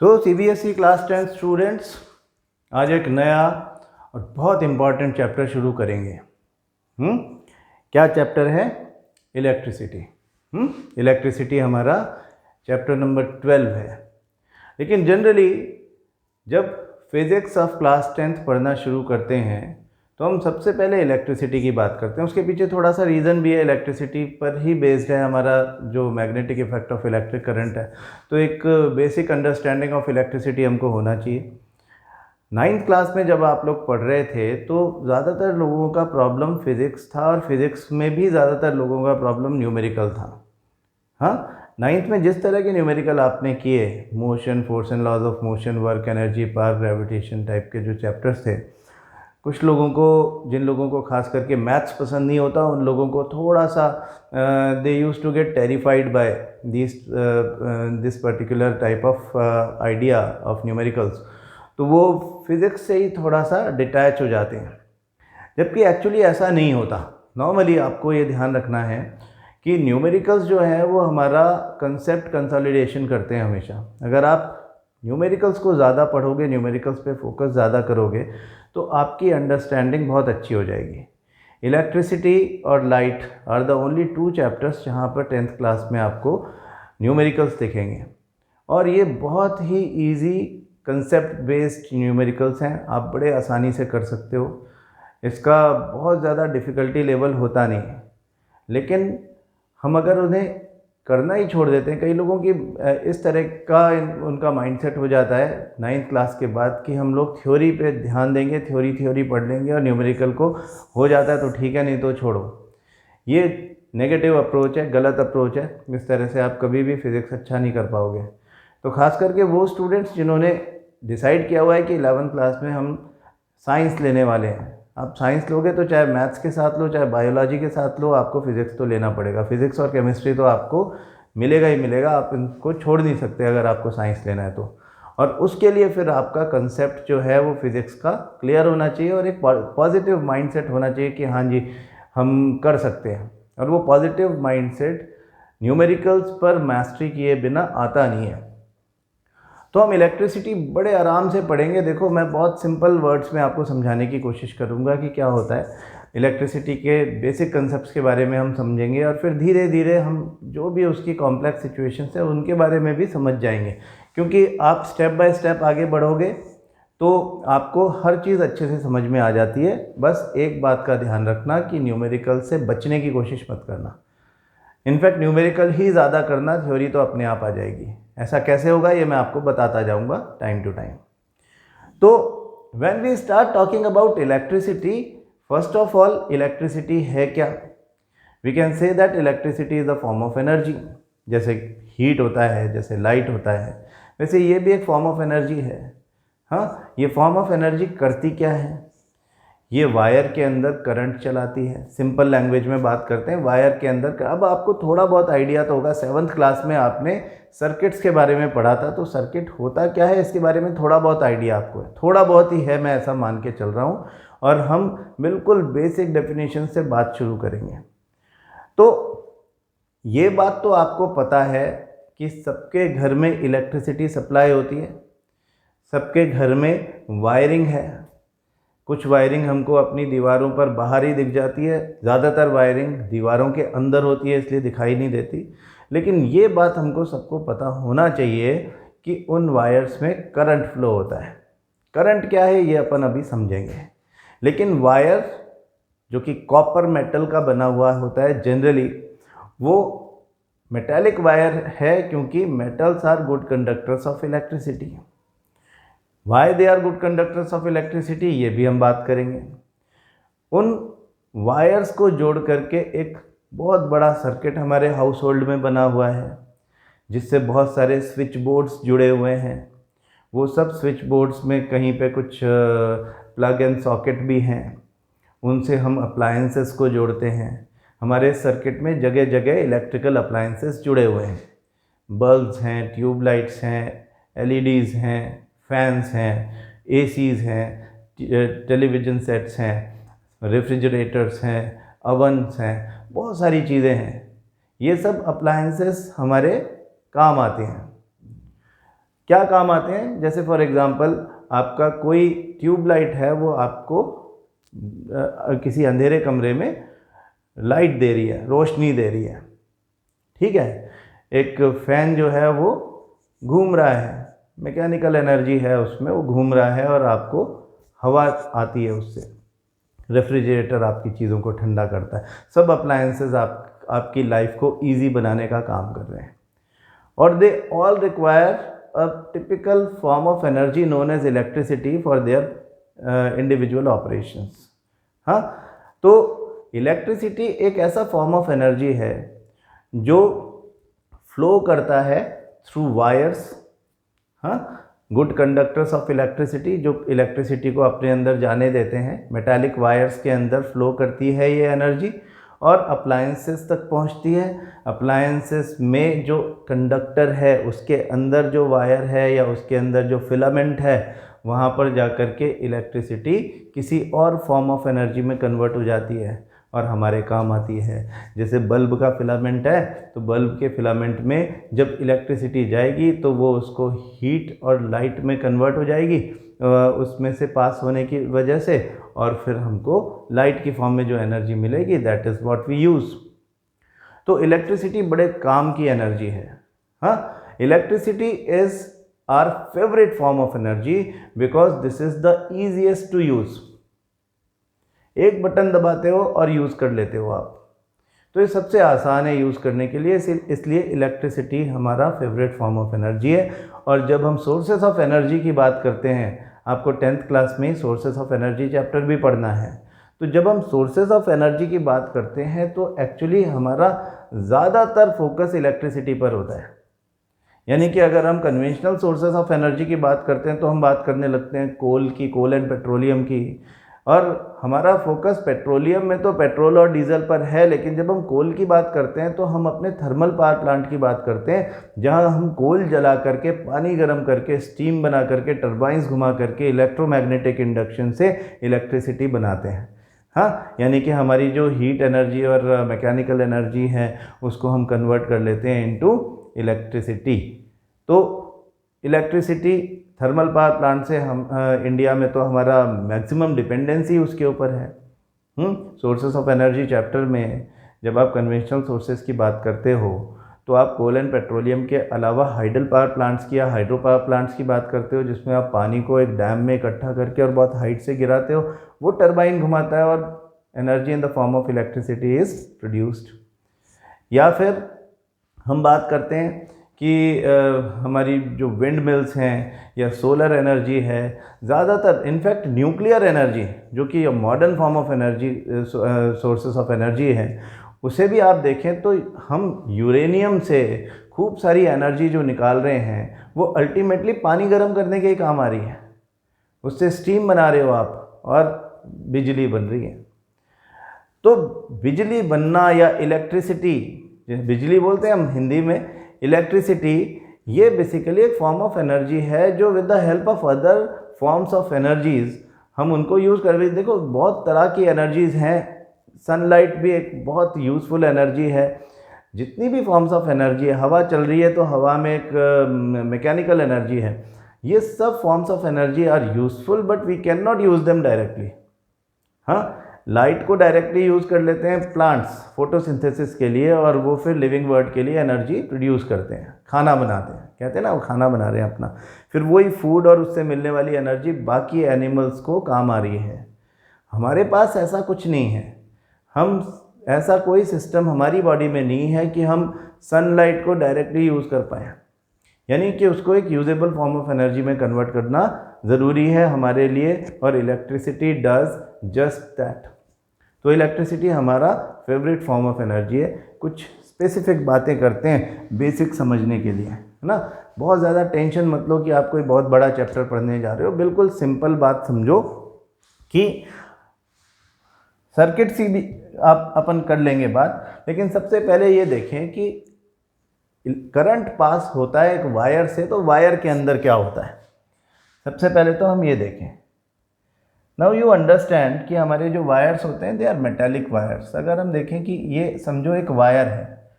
सो CBSE class 10 students, आज एक नया और बहुत इम्पॉर्टेंट चैप्टर शुरू करेंगे। क्या चैप्टर है? इलेक्ट्रिसिटी। इलेक्ट्रिसिटी हमारा चैप्टर नंबर 12 है। लेकिन जनरली जब फिज़िक्स ऑफ क्लास 10th पढ़ना शुरू करते हैं तो हम सबसे पहले इलेक्ट्रिसिटी की बात करते हैं। उसके पीछे थोड़ा सा रीज़न भी है, इलेक्ट्रिसिटी पर ही बेस्ड है हमारा जो magnetic effect of electric current है। तो एक बेसिक अंडरस्टैंडिंग ऑफ इलेक्ट्रिसिटी हमको होना चाहिए। 9th क्लास में जब आप लोग पढ़ रहे थे तो ज़्यादातर लोगों का प्रॉब्लम फिज़िक्स था, और फिज़िक्स में भी ज़्यादातर लोगों का प्रॉब्लम न्यूमेरिकल था। हाँ, 9th में जिस तरह के न्यूमेरिकल आपने किए, motion, force and laws of motion, work, energy, power, gravitation type के जो चैप्टर्स थे, कुछ लोगों को, जिन लोगों को खास करके मैथ्स पसंद नहीं होता, उन लोगों को थोड़ा सा they use to get terrified by this particular type of idea of numericals. तो वो फिज़िक्स से ही थोड़ा सा डिटैच हो जाते हैं, जबकि एक्चुअली ऐसा नहीं होता। नॉर्मली आपको ये ध्यान रखना है कि न्यूमेरिकल्स जो है वो हमारा कंसेप्ट कंसोलिडेशन करते हैं हमेशा। अगर आप न्यूमेरिकल्स को ज़्यादा पढ़ोगे, न्यूमेरिकल्स पे फोकस ज़्यादा करोगे, तो आपकी अंडरस्टैंडिंग बहुत अच्छी हो जाएगी। इलेक्ट्रिसिटी और light are the only 2 chapters जहाँ पर 10th क्लास में आपको न्यूमेरिकल्स दिखेंगे, और ये बहुत ही इजी कंसेप्ट बेस्ड न्यूमेरिकल्स हैं। आप बड़े आसानी से कर सकते हो, इसका बहुत ज़्यादा डिफ़िकल्टी लेवल होता नहीं है। लेकिन हम अगर उन्हें करना ही छोड़ देते हैं, कई लोगों की इस तरह का उनका माइंडसेट हो जाता है 9th क्लास के बाद कि हम लोग थ्योरी पे ध्यान देंगे, थ्योरी पढ़ लेंगे और न्यूमेरिकल को हो जाता है तो ठीक है, नहीं तो छोड़ो। ये नेगेटिव अप्रोच है, गलत अप्रोच है। इस तरह से आप कभी भी फिज़िक्स अच्छा नहीं कर पाओगे। तो ख़ास करके वो स्टूडेंट्स जिन्होंने डिसाइड किया हुआ है कि 11th क्लास में हम साइंस लेने वाले हैं, आप साइंस लोगे तो चाहे मैथ्स के साथ लो, चाहे बायोलॉजी के साथ लो, आपको फिज़िक्स तो लेना पड़ेगा। फिज़िक्स और केमिस्ट्री तो आपको मिलेगा ही मिलेगा, आप इनको छोड़ नहीं सकते अगर आपको साइंस लेना है तो। और उसके लिए फिर आपका कंसेप्ट जो है वो फिज़िक्स का क्लियर होना चाहिए, और एक पॉजिटिव माइंडसेट होना चाहिए कि हाँ जी, हम कर सकते हैं। और वो पॉजिटिव माइंडसेट न्यूमेरिकल्स पर मास्टरी किए बिना आता नहीं है। तो हम इलेक्ट्रिसिटी बड़े आराम से पढ़ेंगे। देखो, मैं बहुत सिंपल वर्ड्स में आपको समझाने की कोशिश करूंगा कि क्या होता है। इलेक्ट्रिसिटी के बेसिक कंसेप्ट्स के बारे में हम समझेंगे, और फिर धीरे धीरे हम जो भी उसकी कॉम्प्लेक्स सिचुएशंस है उनके बारे में भी समझ जाएंगे। क्योंकि आप स्टेप बाय स्टेप आगे बढ़ोगे तो आपको हर चीज़ अच्छे से समझ में आ जाती है। बस एक बात का ध्यान रखना कि न्यूमेरिकल से बचने की कोशिश मत करना। इनफैक्ट न्यूमेरिकल ही ज़्यादा करना, थ्योरी तो अपने आप आ जाएगी। ऐसा कैसे होगा ये मैं आपको बताता जाऊंगा टाइम टू टाइम। तो when we start talking about electricity, first of all electricity है क्या? We can say that electricity is a form of energy. जैसे हीट होता है, जैसे लाइट होता है, वैसे ये भी एक फॉर्म ऑफ एनर्जी है। हाँ, ये फॉर्म ऑफ एनर्जी करती क्या है? ये वायर के अंदर करंट चलाती है। सिंपल लैंग्वेज में बात करते हैं, वायर के अंदर। अब आपको थोड़ा बहुत आइडिया तो होगा, 7th क्लास में आपने सर्किट्स के बारे में पढ़ा था, तो सर्किट होता क्या है इसके बारे में थोड़ा बहुत आइडिया आपको है। थोड़ा बहुत ही है, मैं ऐसा मान के चल रहा हूँ, और हम बिल्कुल बेसिक डेफिनेशन से बात शुरू करेंगे। तो ये बात तो आपको पता है कि सबके घर में इलेक्ट्रिसिटी सप्लाई होती है, सबके घर में वायरिंग है। कुछ वायरिंग हमको अपनी दीवारों पर बाहर ही दिख जाती है, ज़्यादातर वायरिंग दीवारों के अंदर होती है, इसलिए दिखाई नहीं देती। लेकिन ये बात हमको सबको पता होना चाहिए कि उन वायर्स में करंट फ्लो होता है। करंट क्या है ये अपन अभी समझेंगे। लेकिन वायर जो कि कॉपर मेटल का बना हुआ होता है जनरली, वो मेटेलिक वायर है, क्योंकि metals are good conductors of electricity. Why they are good conductors of electricity, ये भी हम बात करेंगे। उन वायर्स को जोड़ करके एक बहुत बड़ा सर्किट हमारे हाउस होल्ड में बना हुआ है, जिससे बहुत सारे स्विच बोर्ड्स जुड़े हुए हैं। वो सब स्विच बोर्ड्स में कहीं पे कुछ प्लग एंड सॉकेट भी हैं, उनसे हम अप्लायंसेस को जोड़ते हैं। हमारे सर्किट में जगह जगह इलेक्ट्रिकल अप्लायंसेस जुड़े हुए हैं। बल्ब्स हैं, ट्यूबलाइट्स हैं, एलईडीज़ हैं, फैंस हैं, एसीज़ हैं, टेलीविज़न सेट्स हैं, रेफ्रिजरेटर्स हैं, अवन्स हैं, बहुत सारी चीज़ें हैं। ये सब अप्लायंसेस हमारे काम आते हैं। क्या काम आते हैं? जैसे फॉर एग्जांपल आपका कोई ट्यूबलाइट है, वो आपको किसी अंधेरे कमरे में लाइट दे रही है, रोशनी दे रही है, ठीक है। एक फ़ैन जो है वो घूम रहा है, मैकेनिकल एनर्जी है उसमें, वो घूम रहा है और आपको हवा आती है उससे। रेफ्रिजरेटर आपकी चीज़ों को ठंडा करता है। सब अप्लायंसेस आपकी लाइफ को ईजी बनाने का काम कर रहे हैं, और they all require a typical form of energy known as electricity for their individual operations. हाँ, तो इलेक्ट्रिसिटी एक ऐसा फॉर्म ऑफ एनर्जी है जो फ्लो करता है थ्रू वायर्स। हाँ, गुड कंडक्टर्स ऑफ इलेक्ट्रिसिटी, जो इलेक्ट्रिसिटी को अपने अंदर जाने देते हैं, मेटालिक वायर्स के अंदर फ्लो करती है ये एनर्जी और अप्लायंसेस तक पहुंचती है। अप्लायंसेस में जो कंडक्टर है उसके अंदर जो वायर है या उसके अंदर जो फिलामेंट है, वहाँ पर जाकर के इलेक्ट्रिसिटी किसी और फॉर्म ऑफ एनर्जी में कन्वर्ट हो जाती है और हमारे काम आती है। जैसे बल्ब का फिलामेंट है, तो बल्ब के फिलामेंट में जब इलेक्ट्रिसिटी जाएगी तो वो उसको हीट और लाइट में कन्वर्ट हो जाएगी उसमें से पास होने की वजह से, और फिर हमको लाइट की फॉर्म में जो एनर्जी मिलेगी, that is what we use. तो इलेक्ट्रिसिटी बड़े काम की एनर्जी है। हाँ, electricity is our favourite form of energy because this is the easiest to use. एक बटन दबाते हो और यूज़ कर लेते हो आप, तो ये सबसे आसान है यूज़ करने के लिए, इसलिए इलेक्ट्रिसिटी हमारा फेवरेट फॉर्म ऑफ एनर्जी है। और जब हम सोर्सेस ऑफ एनर्जी की बात करते हैं, आपको 10th क्लास में ही सोर्सेस ऑफ एनर्जी चैप्टर भी पढ़ना है, तो जब हम सोर्सेस ऑफ एनर्जी की बात करते हैं तो एक्चुअली हमारा ज़्यादातर फोकस इलेक्ट्रिसिटी पर होता है। यानी कि अगर हम कन्वेंशनल सोर्सेस ऑफ एनर्जी की बात करते हैं तो हम बात करने लगते हैं कोल एंड पेट्रोलियम की, और हमारा फोकस पेट्रोलियम में तो पेट्रोल और डीजल पर है, लेकिन जब हम कोल की बात करते हैं तो हम अपने थर्मल पावर प्लांट की बात करते हैं, जहां हम कोल जला करके, पानी गर्म करके, स्टीम बना करके, टरबाइंस घुमा करके इलेक्ट्रोमैग्नेटिक इंडक्शन से इलेक्ट्रिसिटी बनाते हैं। हाँ, यानी कि हमारी जो हीट एनर्जी और मैकेनिकल एनर्जी है उसको हम कन्वर्ट कर लेते हैं इनटू इलेक्ट्रिसिटी। तो इलेक्ट्रिसिटी थर्मल पावर प्लांट से हम इंडिया में तो हमारा मैक्सिमम डिपेंडेंसी उसके ऊपर है। सोर्सेस ऑफ एनर्जी चैप्टर में जब आप कन्वेंशनल सोर्सेस की बात करते हो तो आप कोल एंड पेट्रोलियम के अलावा हाइडल पावर प्लांट्स की या हाइड्रो पावर प्लांट्स की बात करते हो, जिसमें आप पानी को एक डैम में इकट्ठा करके और बहुत हाइट से गिराते हो, वो टरबाइन घुमाता है और energy in the form of electricity is produced. या फिर हम बात करते हैं कि हमारी जो विंड मिल्स हैं या सोलर एनर्जी है, ज़्यादातर इनफैक्ट न्यूक्लियर एनर्जी जो कि modern form of energy sources of energy है, उसे भी आप देखें तो हम यूरेनियम से खूब सारी एनर्जी जो निकाल रहे हैं वो अल्टीमेटली पानी गर्म करने के ही काम आ रही है। उससे स्टीम बना रहे हो आप और बिजली बन रही है। तो बिजली बनना या इलेक्ट्रिसिटी, बिजली बोलते हैं हम हिंदी में, इलेक्ट्रिसिटी ये बेसिकली एक फॉर्म ऑफ एनर्जी है जो with the help of other forms of energies हम उनको यूज़ कर रहे हैं। देखो बहुत तरह की एनर्जीज़ हैं, सनलाइट भी एक बहुत यूज़फुल एनर्जी है। जितनी भी फॉर्म्स ऑफ एनर्जी है, हवा चल रही है तो हवा में एक मैकेनिकल एनर्जी है, ये सब forms of energy are useful but we can not use them directly. हाँ, लाइट को डायरेक्टली यूज़ कर लेते हैं प्लांट्स फोटोसिंथेसिस के लिए, और वो फिर लिविंग वर्ड के लिए एनर्जी प्रोड्यूस करते हैं, खाना बनाते हैं, कहते हैं ना वो खाना बना रहे हैं अपना, फिर वही फूड और उससे मिलने वाली एनर्जी बाकी एनिमल्स को काम आ रही है। हमारे पास ऐसा कुछ नहीं है, हम ऐसा कोई सिस्टम हमारी बॉडी में नहीं है कि हम सनलाइट को डायरेक्टली यूज़ कर पाएँ, यानी कि उसको एक यूजेबल फॉर्म ऑफ एनर्जी में कन्वर्ट करना ज़रूरी है हमारे लिए, और इलेक्ट्रिसिटी डज जस्ट दैट। तो इलेक्ट्रिसिटी हमारा फेवरेट फॉर्म ऑफ एनर्जी है। कुछ स्पेसिफिक बातें करते हैं बेसिक समझने के लिए, है ना। बहुत ज़्यादा टेंशन मत लो कि आप कोई बहुत बड़ा चैप्टर पढ़ने जा रहे हो, बिल्कुल सिंपल बात समझो कि सर्किट सी भी आप अपन कर लेंगे बात, लेकिन सबसे पहले ये देखें कि करंट पास होता है एक वायर से, तो वायर के अंदर क्या होता है। सबसे पहले तो हम ये देखें, नाउ यू अंडरस्टैंड कि हमारे जो वायर्स होते हैं दे आर मेटालिक वायर्स। अगर हम देखें कि ये समझो एक वायर है,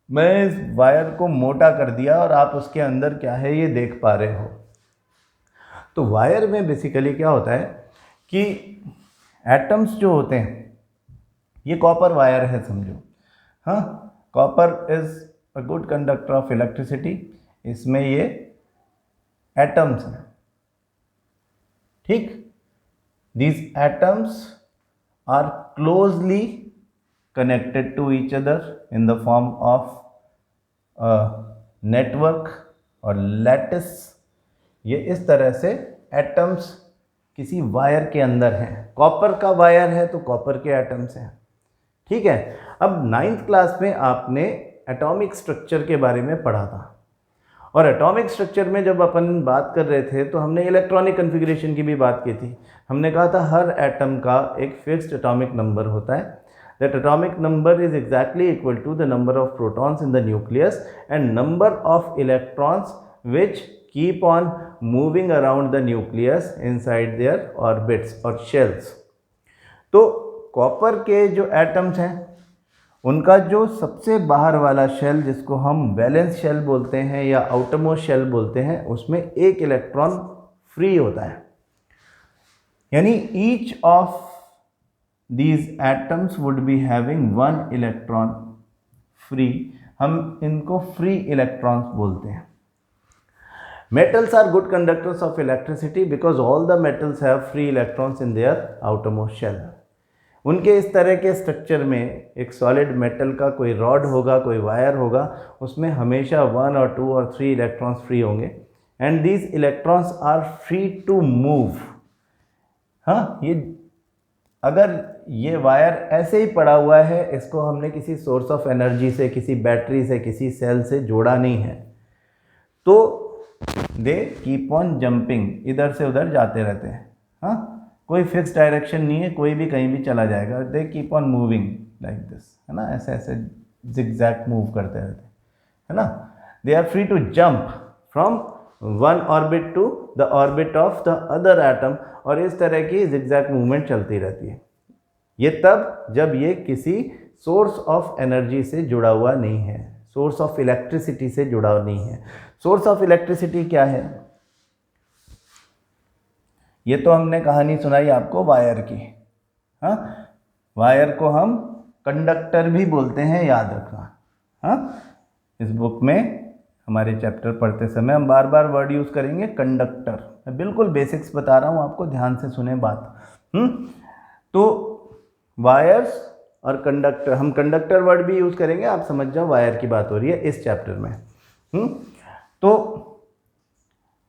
मैं इस वायर को मोटा कर दिया और आप उसके अंदर क्या है ये देख पा रहे हो। तो वायर में बेसिकली क्या होता है कि एटम्स जो होते हैं, ये कॉपर वायर है समझो। हाँ, copper is a good conductor of electricity. इसमें ये एटम्स हैं, ठीक। These atoms are closely connected to each other in the form of a network और lattice। ये इस तरह से एटम्स किसी वायर के अंदर हैं। कॉपर का वायर है तो कॉपर के एटम्स हैं, ठीक है। अब 9th क्लास में आपने एटॉमिक स्ट्रक्चर के बारे में पढ़ा था, और एटॉमिक स्ट्रक्चर में जब अपन बात कर रहे थे तो हमने इलेक्ट्रॉनिक कन्फिग्रेशन की भी बात की थी। हमने कहा था हर एटम का एक फिक्स्ड एटॉमिक नंबर होता है। That atomic number is exactly equal to the number of protons in the nucleus and number of electrons which keep on moving around the nucleus inside their orbits or shells। तो copper के जो atoms हैं उनका जो सबसे बाहर वाला shell, जिसको हम वैलेंस शेल बोलते हैं या आउटरमोस्ट शेल बोलते हैं, उसमें एक इलेक्ट्रॉन फ्री होता है। यानी each of these atoms would be having one electron free। हम इनको free electrons बोलते हैं। Metals are good conductors of electricity because all the metals have free electrons in their outermost shell। उनके इस तरह के स्ट्रक्चर में एक सॉलिड मेटल का कोई रॉड होगा, कोई वायर होगा, उसमें हमेशा 1 और 2 और 3 इलेक्ट्रॉन्स फ्री होंगे and these electrons are free to move. हाँ, ये अगर ये वायर ऐसे ही पड़ा हुआ है, इसको हमने किसी सोर्स ऑफ एनर्जी से, किसी बैटरी से, किसी सेल से जोड़ा नहीं है, तो दे कीप ऑन जंपिंग, इधर से उधर जाते रहते हैं। हाँ, कोई फिक्स डायरेक्शन नहीं है, कोई भी कहीं भी चला जाएगा। दे keep on moving like this, है ना, ऐसे ऐसे जिगजैग मूव करते रहते हैं, है ना। They are free to jump from one orbit to the orbit of the other atom, और इस तरह की जिगजैग मूवमेंट चलती रहती है। ये तब जब ये किसी सोर्स ऑफ एनर्जी से जुड़ा हुआ नहीं है, सोर्स ऑफ इलेक्ट्रिसिटी से जुड़ा हुआ नहीं है। सोर्स ऑफ इलेक्ट्रिसिटी क्या है? ये तो हमने कहानी सुनाई आपको वायर की। हाँ, वायर को हम कंडक्टर भी बोलते हैं, याद रखना। हाँ, इस बुक में हमारे चैप्टर पढ़ते समय हम बार बार वर्ड यूज़ करेंगे कंडक्टर। मैं बिल्कुल बेसिक्स बता रहा हूँ आपको, ध्यान से सुने बात। तो वायर्स और कंडक्टर, हम कंडक्टर वर्ड भी यूज़ करेंगे, आप समझ जाओ वायर की बात हो रही है इस चैप्टर में। तो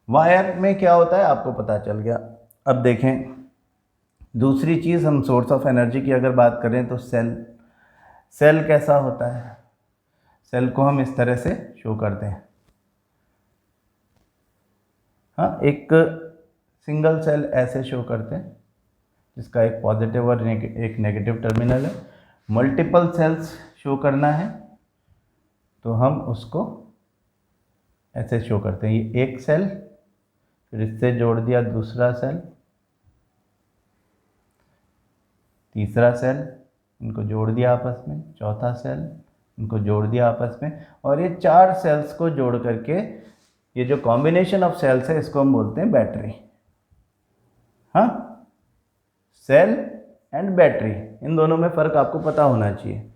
वायर में क्या होता है आपको पता चल गया। अब देखें दूसरी चीज़, हम सोर्स ऑफ एनर्जी की अगर बात करें तो सेल कैसा होता है? सेल को हम इस तरह से शो करते हैं। हाँ, एक सिंगल सेल ऐसे शो करते हैं जिसका एक पॉजिटिव और एक नेगेटिव टर्मिनल है। मल्टीपल सेल्स शो करना है तो हम उसको ऐसे शो करते हैं। ये एक सेल, फिर इससे जोड़ दिया दूसरा सेल, तीसरा सेल, इनको जोड़ दिया आपस में, चौथा सेल, इनको जोड़ दिया आपस में, और ये 4 सेल्स को जोड़ करके ये जो कॉम्बिनेशन ऑफ सेल्स है इसको हम बोलते हैं बैटरी। हाँ, सेल एंड बैटरी, इन दोनों में फ़र्क आपको पता होना चाहिए।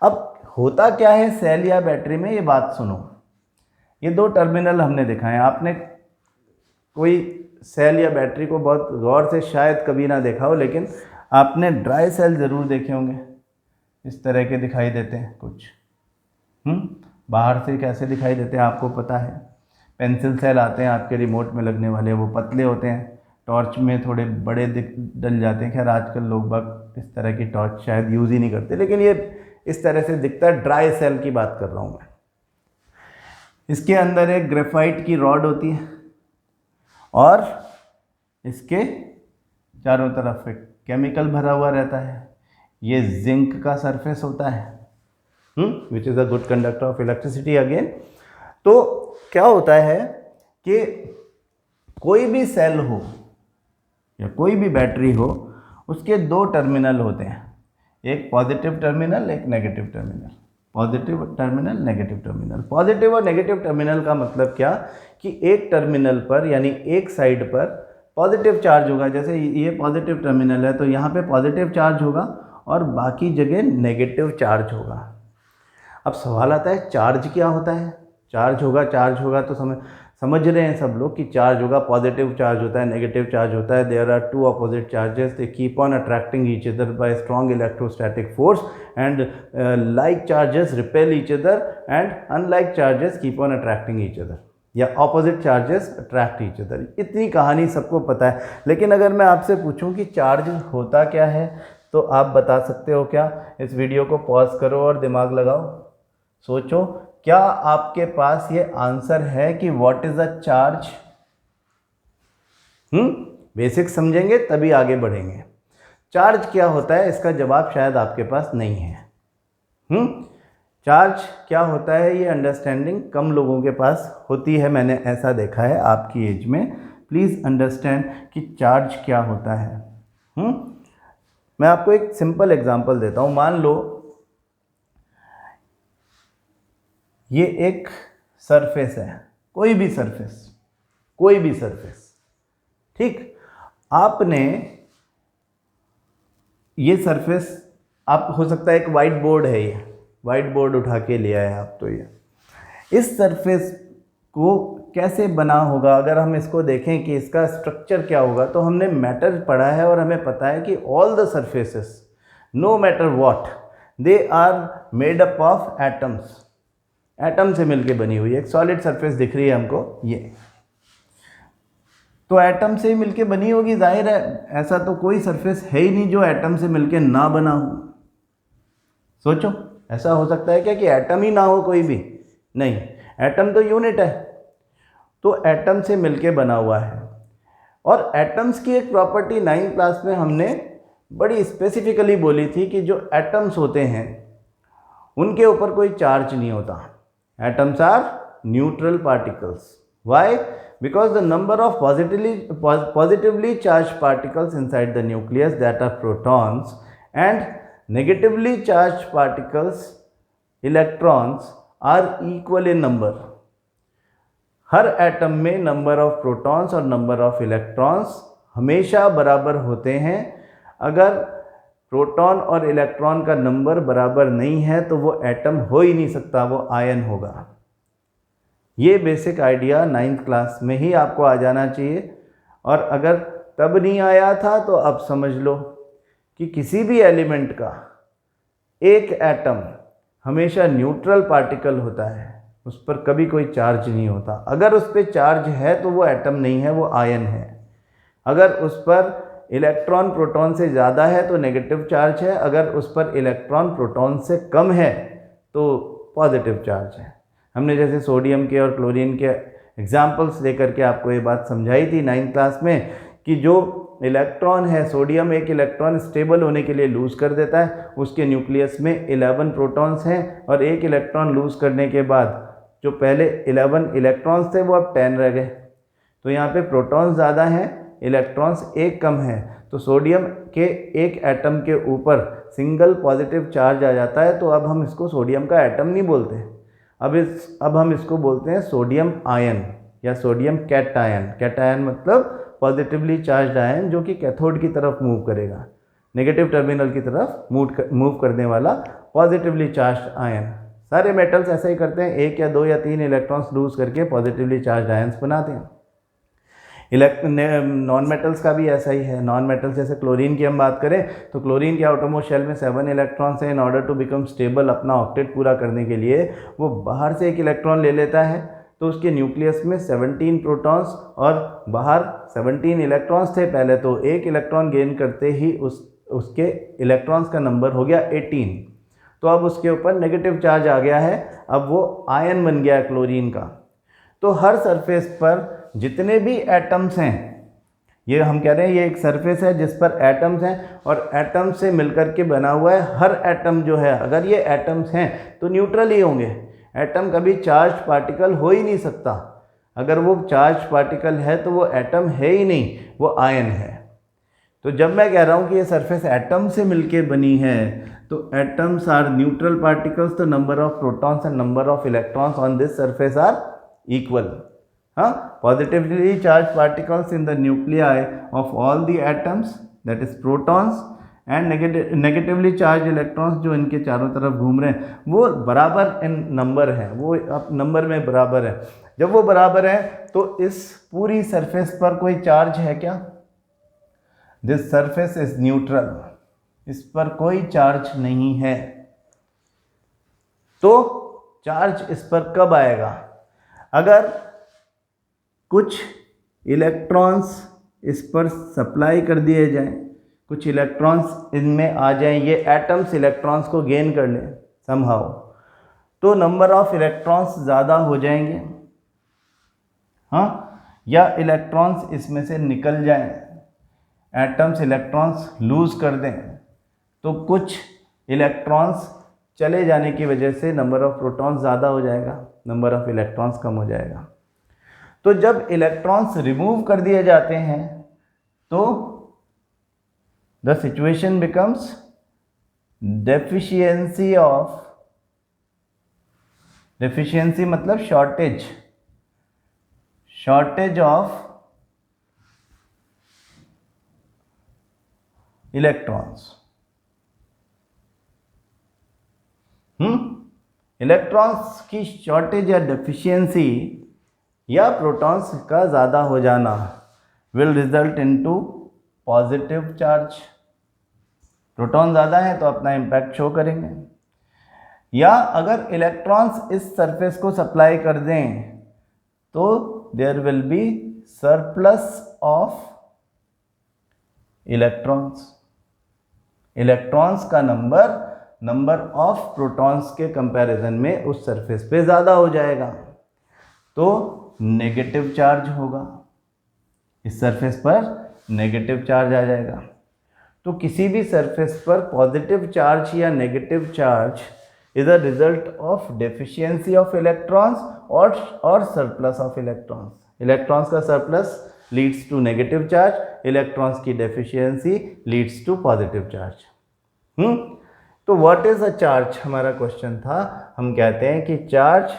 अब होता क्या है सेल या बैटरी में, ये बात सुनो। ये 2 टर्मिनल हमने दिखाए। आपने कोई सेल या बैटरी को बहुत गौर से शायद कभी ना देखा हो, लेकिन आपने ड्राई सेल ज़रूर देखे होंगे। इस तरह के दिखाई देते हैं कुछ। बाहर से कैसे दिखाई देते हैं आपको पता है। पेंसिल सेल आते हैं आपके रिमोट में लगने वाले, वो पतले होते हैं, टॉर्च में थोड़े बड़े डल जाते हैं। खैर आजकल लोग बाग इस तरह की टॉर्च शायद यूज़ ही नहीं करते, लेकिन ये इस तरह से दिखता है। ड्राई सेल की बात कर रहा हूँ मैं। इसके अंदर एक ग्रेफाइट की रॉड होती है और इसके चारों तरफ एक केमिकल भरा हुआ रहता है। ये जिंक का सरफेस होता है, which is a good conductor of electricity again. तो क्या होता है कि कोई भी सेल हो या कोई भी बैटरी हो, उसके 2 टर्मिनल होते हैं, एक पॉजिटिव टर्मिनल, एक negative terminal. Positive terminal, negative terminal. Positive और नेगेटिव टर्मिनल का मतलब क्या कि एक टर्मिनल पर यानी एक साइड पर पॉजिटिव चार्ज होगा, जैसे ये पॉजिटिव टर्मिनल है तो यहाँ पे पॉजिटिव चार्ज होगा और बाकी जगह नेगेटिव चार्ज होगा। अब सवाल आता है चार्ज क्या होता है। चार्ज होगा तो समझ रहे हैं सब लोग कि चार्ज होगा, पॉजिटिव चार्ज होता है, नेगेटिव चार्ज होता है। There are two opposite charges, they keep on attracting each other by strong electrostatic force and like charges repel each other and unlike charges keep on attracting each other, या opposite charges attract each other. इतनी कहानी सबको पता है, लेकिन अगर मैं आपसे पूछूं कि चार्ज होता क्या है तो आप बता सकते हो क्या? इस वीडियो को पॉज करो और दिमाग लगाओ, सोचो, क्या आपके पास ये आंसर है कि what is a charge? Basic समझेंगे तभी आगे बढ़ेंगे। चार्ज क्या होता है इसका जवाब शायद आपके पास नहीं है। चार्ज क्या होता है ये अंडरस्टैंडिंग कम लोगों के पास होती है, मैंने ऐसा देखा है आपकी एज में। प्लीज़ अंडरस्टैंड कि चार्ज क्या होता है। मैं आपको एक सिंपल एग्जांपल देता हूँ। मान लो ये एक सरफेस है, कोई भी सरफेस, ठीक। आपने ये सरफेस, आप हो सकता है एक वाइट बोर्ड है, ये वाइट बोर्ड उठा के लिया है आप, तो ये इस सरफेस को कैसे बना होगा, अगर हम इसको देखें कि इसका स्ट्रक्चर क्या होगा, तो हमने मैटर पढ़ा है और हमें पता है कि all the surfaces no matter what they are made up of atoms. Atom से मिलके बनी हुई एक सॉलिड सरफेस दिख रही है हमको, ये तो एटम से ही मिलके बनी होगी, जाहिर है। ऐसा तो कोई सरफेस है ही नहीं जो एटम से मिलके ना बना हो। सोचो, ऐसा हो सकता है क्या कि एटम ही ना हो कोई भी? नहीं, एटम तो यूनिट है, तो एटम से मिलके बना हुआ है। और एटम्स की एक प्रॉपर्टी 9th क्लास में हमने बड़ी स्पेसिफिकली बोली थी कि जो एटम्स होते हैं उनके ऊपर कोई चार्ज नहीं होता। Atoms are neutral particles. Why? Because the number of positively charged particles inside the nucleus, that are protons, and negatively charged particles, electrons, are equal in number. Her atom में number of protons और number of electrons हमेशा बराबर होते हैं। अगर proton और electron का number बराबर नहीं है तो वो एटम हो ही नहीं सकता, वो आयन होगा। ये बेसिक आइडिया 9th क्लास में ही आपको आ जाना चाहिए, और अगर तब नहीं आया था तो अब समझ लो कि किसी भी एलिमेंट का एक एटम हमेशा न्यूट्रल पार्टिकल होता है, उस पर कभी कोई चार्ज नहीं होता। अगर उस पर चार्ज है तो वो एटम नहीं है, वो आयन है। अगर उस पर इलेक्ट्रॉन प्रोटॉन से ज़्यादा है तो नेगेटिव चार्ज है, अगर उस पर इलेक्ट्रॉन प्रोटॉन से कम है तो पॉजिटिव चार्ज है। हमने जैसे सोडियम के और क्लोरीन के एग्जाम्पल्स लेकर के आपको ये बात समझाई थी 9th क्लास में कि जो इलेक्ट्रॉन है, सोडियम एक इलेक्ट्रॉन स्टेबल होने के लिए लूज़ कर देता है, उसके न्यूक्लियस में 11 प्रोटॉन्स हैं, और एक इलेक्ट्रॉन लूज़ करने के बाद जो पहले 11 इलेक्ट्रॉन्स थे वो अब 10 रह गए। तो यहाँ पे प्रोटॉन्स ज़्यादा हैं, इलेक्ट्रॉन्स एक कम है, तो सोडियम के एक एटम के ऊपर सिंगल पॉजिटिव चार्ज आ जाता है। तो अब हम इसको सोडियम का एटम नहीं बोलते, अब हम इसको बोलते हैं सोडियम आयन या सोडियम कैटायन। कैटायन मतलब पॉजिटिवली चार्ज आयन जो कि कैथोड की तरफ मूव करेगा, नेगेटिव टर्मिनल की तरफ मूव करने वाला पॉजिटिवली चार्ज आयन। सारे मेटल्स ऐसा ही करते हैं, 1 या 2 या 3 इलेक्ट्रॉन्स लूज करके पॉजिटिवली चार्ज आयन्स बनाते हैं। नॉन मेटल्स का भी ऐसा ही है। नॉन मेटल्स जैसे क्लोरीन की हम बात करें तो क्लोरीन के आउटरमोस्ट शेल में 7 इलेक्ट्रॉन्स हैं। In order to become stable, अपना ऑक्टेट पूरा करने के लिए वो बाहर से एक इलेक्ट्रॉन ले लेता है, तो उसके न्यूक्लियस में 17 प्रोटॉन्स और बाहर 17 इलेक्ट्रॉन्स थे पहले, तो एक इलेक्ट्रॉन गेन करते ही उसके इलेक्ट्रॉन्स का नंबर हो गया 18। तो अब उसके ऊपर नेगेटिव चार्ज आ गया है, अब वो आयन बन गया है क्लोरीन का। तो हर सरफेस पर जितने भी एटम्स हैं, ये हम कह रहे हैं ये एक सरफेस है जिस पर एटम्स हैं और एटम से मिलकर के बना हुआ है। हर एटम जो है, अगर ये एटम्स हैं तो न्यूट्रल ही होंगे। एटम कभी चार्ज पार्टिकल हो ही नहीं सकता। अगर वो चार्ज पार्टिकल है तो वो एटम है ही नहीं, वो आयन है। तो जब मैं कह रहा हूँ कि ये सरफेस एटम से मिलके बनी है, तो एटम्स आर न्यूट्रल पार्टिकल्स, तो number of protons and number of electrons on this surface are equal. हाँ, positively charge particles in the nuclei of all the atoms, that is protons, and negatively charge electrons जो इनके चारों तरफ घूम रहे हैं, वो बराबर इन नंबर हैं, वो अब नंबर में बराबर है. जब वो बराबर है तो इस पूरी सरफेस पर कोई चार्ज है क्या? दिस सरफेस इज न्यूट्रल, इस पर कोई चार्ज नहीं है. तो चार्ज इस पर कब आएगा? अगर कुछ इलेक्ट्रॉन्स इस पर सप्लाई कर दिए जाएं, कुछ इलेक्ट्रॉन्स इनमें आ जाएं, ये एटम्स इलेक्ट्रॉन्स को गेन कर लें समहाउ, तो नंबर ऑफ इलेक्ट्रॉन्स ज़्यादा हो जाएंगे. हाँ, या इलेक्ट्रॉन्स इसमें से निकल जाएं, एटम्स इलेक्ट्रॉन्स लूज़ कर दें, तो कुछ इलेक्ट्रॉन्स चले जाने की वजह से नंबर ऑफ प्रोटॉन्स ज़्यादा हो जाएगा, नंबर ऑफ इलेक्ट्रॉन्स कम हो जाएगा. तो जब इलेक्ट्रॉन्स रिमूव कर दिए जाते हैं तो the situation becomes deficiency of, deficiency मतलब shortage, shortage of electrons. Electrons की शॉर्टेज या डेफिशिएंसी या प्रोटॉन्स का ज़्यादा हो जाना will result into positive charge. Proton ज़्यादा है तो अपना इम्पैक्ट शो करेंगे. या अगर इलेक्ट्रॉन्स इस सरफेस को सप्लाई कर दें तो there will be surplus of electrons. Electrons का नंबर ऑफ प्रोटॉन्स के कंपैरिजन में उस सरफेस पे ज़्यादा हो जाएगा, तो नेगेटिव चार्ज होगा, इस सरफेस पर नेगेटिव चार्ज आ जाएगा. तो किसी भी सरफेस पर पॉजिटिव चार्ज या negative charge is a result of deficiency of electrons और सरप्लस ऑफ इलेक्ट्रॉन्स. इलेक्ट्रॉन्स का surplus leads to negative charge, electrons की deficiency leads to positive charge. तो व्हाट इज अ चार्ज हमारा question था. हम कहते हैं कि charge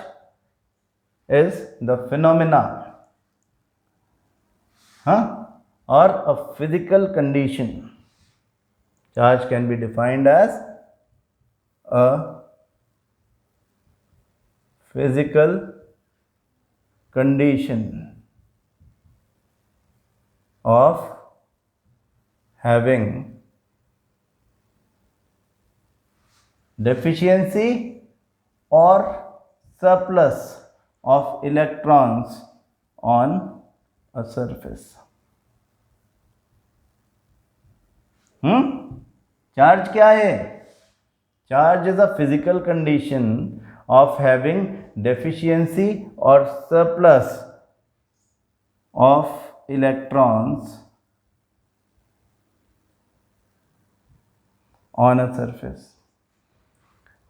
is the phenomena or a physical condition. Charge can be defined as a physical condition of having deficiency or surplus of electrons on a surface. Charge क्या है? Charge is a physical condition of having deficiency और surplus of electrons on a surface.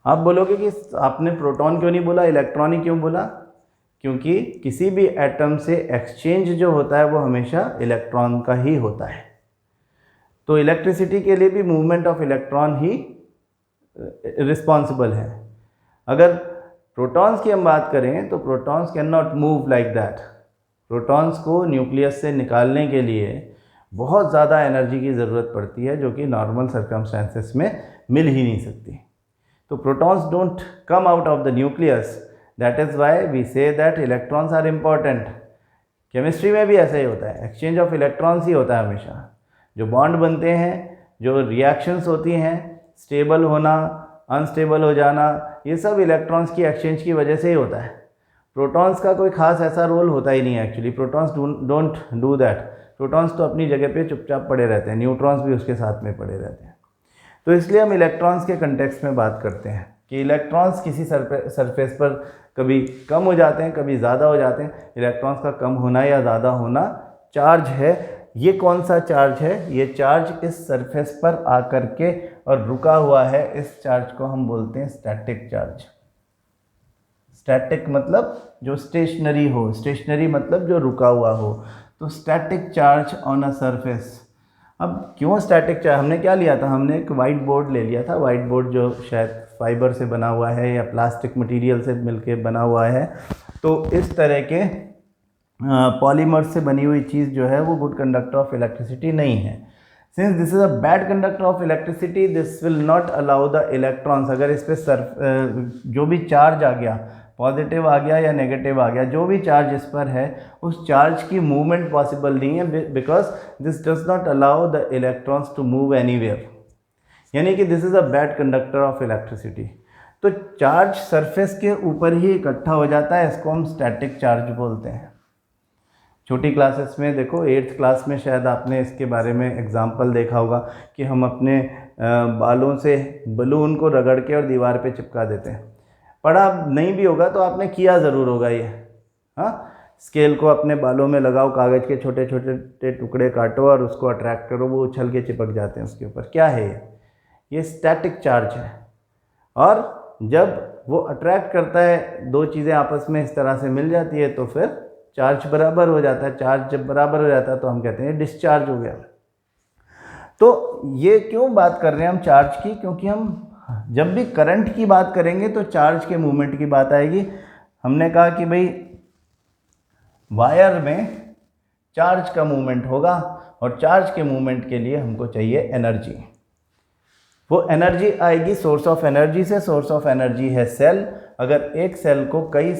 आप बोलोगे कि आपने proton क्यों नहीं बोला, इलेक्ट्रॉन ही क्यों बोला? क्योंकि किसी भी एटम से एक्सचेंज जो होता है वो हमेशा इलेक्ट्रॉन का ही होता है. तो इलेक्ट्रिसिटी के लिए भी movement of electron he responsible है. अगर प्रोटॉन्स की हम बात करें तो protons can not move like that. Protons को न्यूक्लियस से निकालने के लिए बहुत ज़्यादा एनर्जी की ज़रूरत पड़ती है, जो कि नॉर्मल सर्कमस्टेंसेस में मिल ही नहीं सकती. तो protons don't come out of the nucleus. That is why we say that electrons are important. Chemistry में भी ऐसा ही होता है, एक्सचेंज ऑफ इलेक्ट्रॉन्स ही होता है हमेशा. जो बॉन्ड बनते हैं, जो रिएक्शंस होती हैं, स्टेबल होना, अनस्टेबल हो जाना, ये सब इलेक्ट्रॉन्स की एक्सचेंज की वजह से ही होता है. प्रोटॉन्स का कोई खास ऐसा रोल होता ही नहीं है actually. Protons don't do that. Protons तो अपनी जगह पे चुपचाप पड़े रहते हैं, न्यूट्रॉन्स भी उसके साथ में पड़े रहते हैं. तो इसलिए हम इलेक्ट्रॉन्स के कंटेक्स्ट में बात करते हैं कि इलेक्ट्रॉन्स किसी सरफेस पर कभी कम हो जाते हैं, कभी ज़्यादा हो जाते हैं. इलेक्ट्रॉन्स का कम होना या ज़्यादा होना चार्ज है. ये कौन सा चार्ज है? ये चार्ज इस सरफेस पर आकर के और रुका हुआ है. इस चार्ज को हम बोलते हैं स्टैटिक चार्ज. स्टैटिक मतलब जो स्टेशनरी हो, स्टेशनरी मतलब जो रुका हुआ हो. तो static charge on a surface अब क्यों स्टैटिक चार्ज, हमने क्या लिया था, हमने एक वाइट बोर्ड ले लिया था, वाइट बोर्ड जो शायद फाइबर से बना हुआ है या प्लास्टिक मटेरियल से मिलके बना हुआ है। तो इस तरह के पॉलीमर से बनी हुई चीज़ जो है वो गुड कंडक्टर ऑफ इलेक्ट्रिसिटी नहीं है। Since this is a bad conductor of electricity, this will not allow the electrons, अगर इस पर जो भी चार्ज आ गया, पॉजिटिव आ गया या नेगेटिव आ गया, जो भी चार्ज इस पर है उस चार्ज की मूवमेंट पॉसिबल नहीं है, because this does not allow the electrons to move anywhere, यानी कि this is a bad conductor of electricity. तो चार्ज सरफेस के ऊपर ही इकट्ठा हो जाता है, इसको हम स्टैटिक चार्ज बोलते हैं। छोटी क्लासेस में देखो, 8th क्लास में शायद आपने इसके बारे में एग्जाम्पल देखा होगा कि हम अपने बालों से बलून को रगड़ के और दीवार पे चिपका देते हैं। पढ़ा नहीं भी होगा तो आपने किया ज़रूर होगा ये। हाँ, स्केल को अपने बालों में लगाओ, कागज़ के छोटे छोटे टुकड़े काटो और उसको अट्रैक्ट करो, वो उछल के चिपक जाते हैं उसके ऊपर। क्या है ये स्टैटिक चार्ज है। और जब वो अट्रैक्ट करता है, दो चीज़ें आपस में इस तरह से मिल जाती है तो फिर चार्ज बराबर हो जाता है। चार्ज जब बराबर हो जाता है तो हम कहते हैं डिस्चार्ज हो गया। तो ये क्यों बात कर रहे हैं हम चार्ज की, क्योंकि हम जब भी करंट की बात करेंगे तो चार्ज के मूवमेंट की बात आएगी। हमने कहा कि भाई वायर में चार्ज का मूवमेंट होगा और चार्ज के मूवमेंट के लिए हमको चाहिए एनर्जी। वो एनर्जी आएगी सोर्स ऑफ एनर्जी से। सोर्स ऑफ एनर्जी है सेल। अगर एक सेल को कई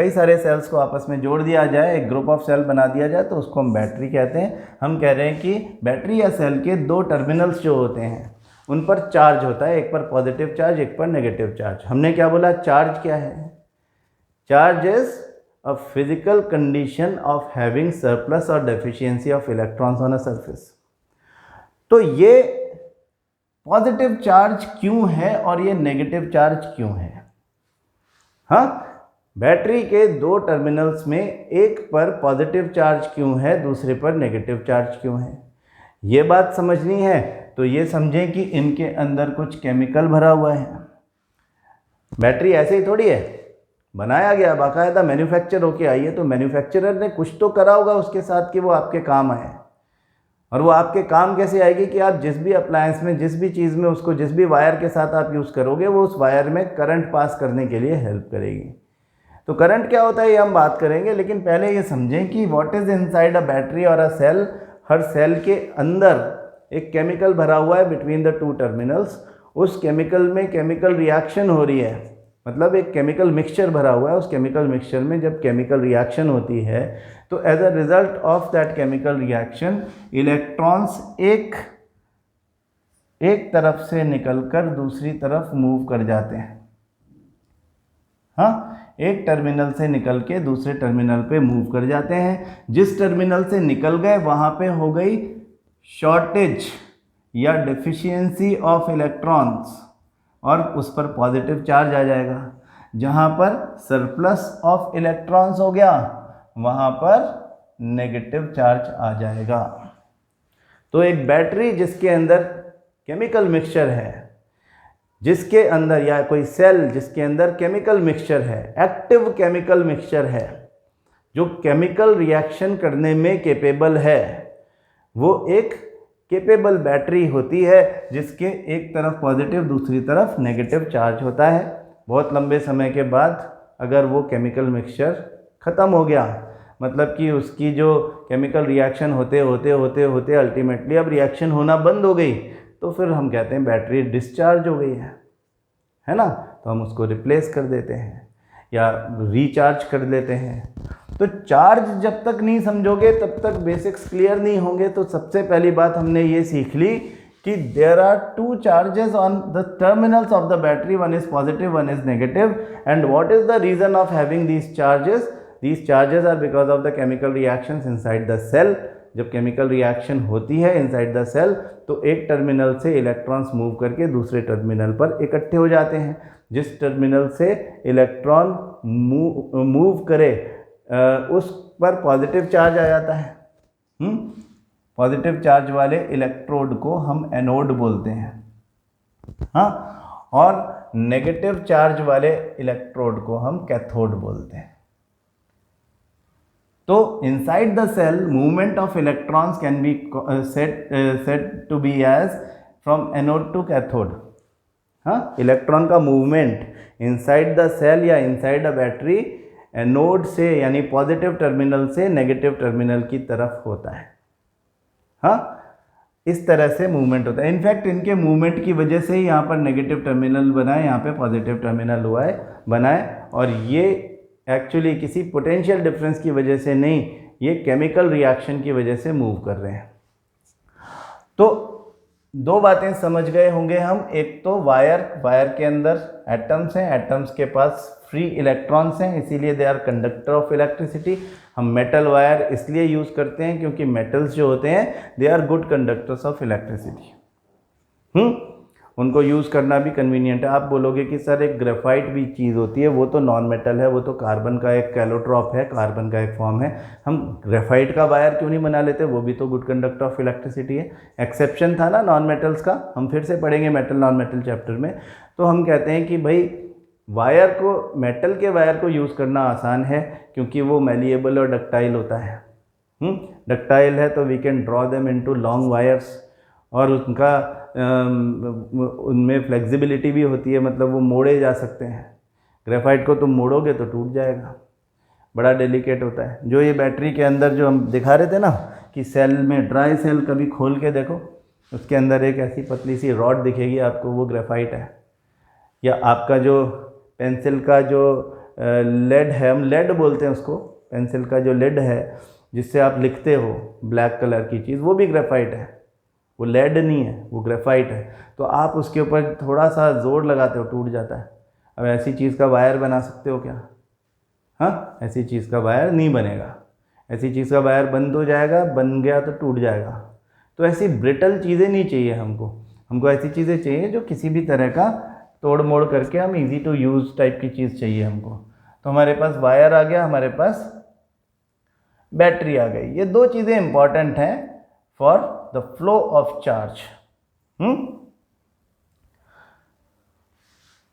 सारे सेल्स को आपस में जोड़ दिया जाए, एक ग्रुप ऑफ सेल बना दिया जाए, तो उसको हम बैटरी कहते हैं। हम कह रहे हैं कि बैटरी या सेल के दो टर्मिनल्स जो होते हैं उन पर चार्ज होता है, एक पर पॉजिटिव चार्ज, एक पर नेगेटिव चार्ज। हमने क्या बोला, चार्ज क्या है? Charge is a physical condition of having surplus और deficiency of electrons on a surface. तो ये पॉजिटिव चार्ज क्यों है और ये नेगेटिव चार्ज क्यों है? हाँ, बैटरी के दो टर्मिनल्स में एक पर पॉजिटिव चार्ज क्यों है, दूसरे पर नेगेटिव चार्ज क्यों है, ये बात समझनी है। तो ये समझें कि इनके अंदर कुछ केमिकल भरा हुआ है। बैटरी ऐसे ही थोड़ी है, बनाया गया, बाकायदा मैन्युफैक्चर होके आई है, तो मैन्युफैक्चरर ने कुछ तो करा होगा उसके साथ कि वो आपके काम आए। और वो आपके काम कैसे आएगी कि आप जिस भी अप्लायंस में, जिस भी चीज़ में उसको, जिस भी वायर के साथ आप यूज़ करोगे, वो उस वायर में करंट पास करने के लिए हेल्प करेगी। तो करंट क्या होता है ये हम बात करेंगे, लेकिन पहले ये समझें कि what is inside a battery और अ सेल। हर सेल के अंदर एक केमिकल भरा हुआ है बिटवीन द टू टर्मिनल्स। उस केमिकल में केमिकल रिएक्शन हो रही है, मतलब एक केमिकल मिक्सचर भरा हुआ है। उस केमिकल मिक्सचर में जब केमिकल रिएक्शन होती है तो as a result of that chemical reaction electrons एक तरफ से निकलकर दूसरी तरफ मूव कर जाते हैं। हाँ, एक टर्मिनल से निकल के दूसरे टर्मिनल पे मूव कर जाते हैं। जिस टर्मिनल से निकल गए वहाँ पे हो गई शॉर्टेज या डेफिशिएंसी ऑफ इलेक्ट्रॉन्स और उस पर पॉजिटिव चार्ज आ जाएगा। जहाँ पर सरप्लस ऑफ इलेक्ट्रॉन्स हो गया वहाँ पर नेगेटिव चार्ज आ जाएगा। तो एक बैटरी जिसके अंदर केमिकल मिक्सचर है, जिसके अंदर, या कोई सेल जिसके अंदर केमिकल मिक्सचर है, एक्टिव केमिकल मिक्सचर है, जो केमिकल रिएक्शन करने में केपेबल है, वो एक केपेबल बैटरी होती है जिसके एक तरफ पॉजिटिव दूसरी तरफ नेगेटिव चार्ज होता है। बहुत लंबे समय के बाद अगर वो केमिकल मिक्सचर ख़त्म हो गया, मतलब कि उसकी जो केमिकल रिएक्शन होते होते अल्टीमेटली अब रिएक्शन होना बंद हो गई, तो फिर हम कहते हैं बैटरी डिस्चार्ज हो गई है ना। तो हम उसको रिप्लेस कर देते हैं या रिचार्ज कर देते हैं। तो चार्ज जब तक नहीं समझोगे तब तक बेसिक्स क्लियर नहीं होंगे। तो सबसे पहली बात हमने ये सीख ली कि there are two charges on the terminals of the battery, one is positive, one is negative, and what is the reason of having these charges? These charges are because of the chemical reactions inside the cell. जब chemical reaction होती है inside the cell तो एक terminal से electrons move करके दूसरे terminal पर इकट्ठे हो जाते हैं। जिस टर्मिनल से इलेक्ट्रॉन मूव करे उस पर पॉजिटिव चार्ज आ जाता है। पॉजिटिव चार्ज वाले इलेक्ट्रोड को हम एनोड बोलते हैं, हाँ, और नेगेटिव चार्ज वाले इलेक्ट्रोड को हम कैथोड बोलते हैं। तो inside the cell movement of electrons can be said to be as from anode to cathode. हाँ, इलेक्ट्रॉन का मूवमेंट इनसाइड द सेल या इनसाइड अ बैटरी एनोड से यानी पॉजिटिव टर्मिनल से नेगेटिव टर्मिनल की तरफ होता है। हाँ, इस तरह से मूवमेंट होता है। इनफैक्ट इनके मूवमेंट की वजह से ही यहाँ पर नेगेटिव टर्मिनल बना है, यहाँ पे पॉजिटिव टर्मिनल हुआ है बना है, और ये एक्चुअली किसी पोटेंशियल डिफरेंस की वजह से नहीं, ये केमिकल रिएक्शन की वजह से मूव कर रहे हैं। तो दो बातें समझ गए होंगे हम। एक तो वायर के अंदर एटम्स हैं, एटम्स के पास फ्री इलेक्ट्रॉन्स हैं, इसीलिए they are conductor of electricity. हम मेटल वायर इसलिए यूज़ करते हैं क्योंकि मेटल्स जो होते हैं they are good conductors of electricity. उनको यूज़ करना भी कन्वीनियंट है। आप बोलोगे कि सर एक ग्रेफाइट भी चीज़ होती है, वो तो नॉन मेटल है, वो तो कार्बन का एक कैलोट्रॉप है, कार्बन का एक फॉर्म है, हम ग्रेफाइट का वायर क्यों नहीं बना लेते, वो भी तो गुड कंडक्टर ऑफ इलेक्ट्रिसिटी है। एक्सेप्शन था ना नॉन मेटल्स का, हम फिर से पढ़ेंगे मेटल नॉन मेटल चैप्टर में। तो हम कहते हैं कि भाई वायर को, मेटल के वायर को यूज़ करना आसान है क्योंकि वो मैलिएबल और डक्टाइल होता है। डक्टाइल है तो we can draw them into long wires, और उनका उनमें फ्लेक्सिबिलिटी भी होती है, मतलब वो मोड़े जा सकते हैं। ग्रेफाइट को तुम मोड़ोगे तो टूट जाएगा, बड़ा डेलिकेट होता है। जो ये बैटरी के अंदर जो हम दिखा रहे थे ना कि सेल में, ड्राई सेल कभी खोल के देखो, उसके अंदर एक ऐसी पतली सी रॉड दिखेगी आपको, वो ग्रेफाइट है। या आपका जो पेंसिल का जो लेड है, हम लेड बोलते हैं उसको, पेंसिल का जो लेड है जिससे आप लिखते हो, ब्लैक कलर की चीज़, वो भी ग्रेफाइट है, वो लेड नहीं है, वो ग्रेफाइट है। तो आप उसके ऊपर थोड़ा सा जोर लगाते हो, टूट जाता है। अब ऐसी चीज़ का वायर बना सकते हो क्या? हाँ, ऐसी चीज़ का वायर नहीं बनेगा। ऐसी चीज़ का वायर बंद हो जाएगा, बन गया तो टूट जाएगा। तो ऐसी ब्रिटल चीज़ें नहीं चाहिए हमको ऐसी चीज़ें चाहिए जो किसी भी तरह का तोड़ मोड़ करके हम इजी टू यूज़ टाइप की चीज़ चाहिए हमको। तो हमारे पास वायर आ गया, हमारे पास बैटरी आ गई। ये दो चीज़ें इंपॉर्टेंट हैं for the flow of charge.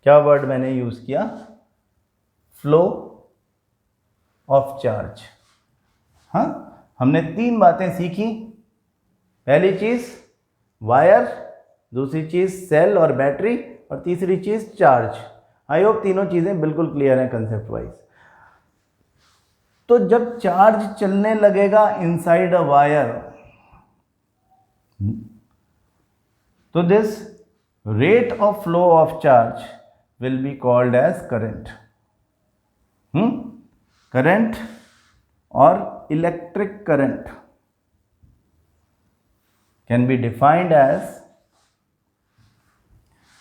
क्या वर्ड मैंने यूज़ किया? Flow of charge. हाँ, हमने तीन बातें सीखी। पहली चीज़ वायर, दूसरी चीज़ सेल और बैटरी, और तीसरी चीज़ चार्ज। आई होप तीनों चीज़ें बिल्कुल क्लियर हैं कंसेप्ट वाइज। तो जब चार्ज चलने लगेगा इनसाइड अ वायर, तो this rate of flow of charge will be called as current. Current और electric current can be defined as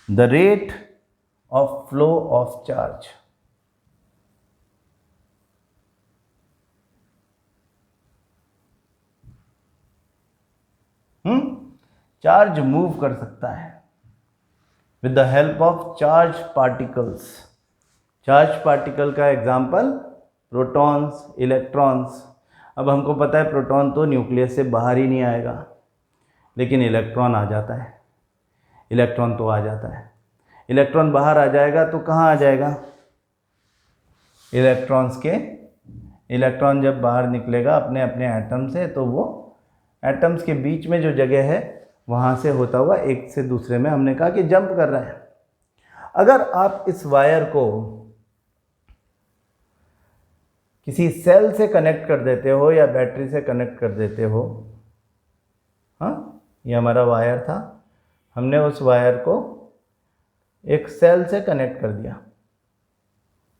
the rate of flow of charge. Charge move कर सकता है with the help of charge particles. Charge particle का example protons, electrons. अब हमको पता है proton तो न्यूक्लियस से बाहर ही नहीं आएगा, लेकिन इलेक्ट्रॉन आ जाता है। इलेक्ट्रॉन तो आ जाता है। इलेक्ट्रॉन बाहर आ जाएगा तो कहाँ आ जाएगा? इलेक्ट्रॉन जब बाहर निकलेगा अपने अपने एटम से, तो वो एटम्स के बीच में जो जगह है वहाँ से होता हुआ एक से दूसरे में, हमने कहा कि जंप कर रहा है। अगर आप इस वायर को किसी सेल से कनेक्ट कर देते हो या बैटरी से कनेक्ट कर देते हो, हाँ, ये हमारा वायर था, हमने उस वायर को एक सेल से कनेक्ट कर दिया।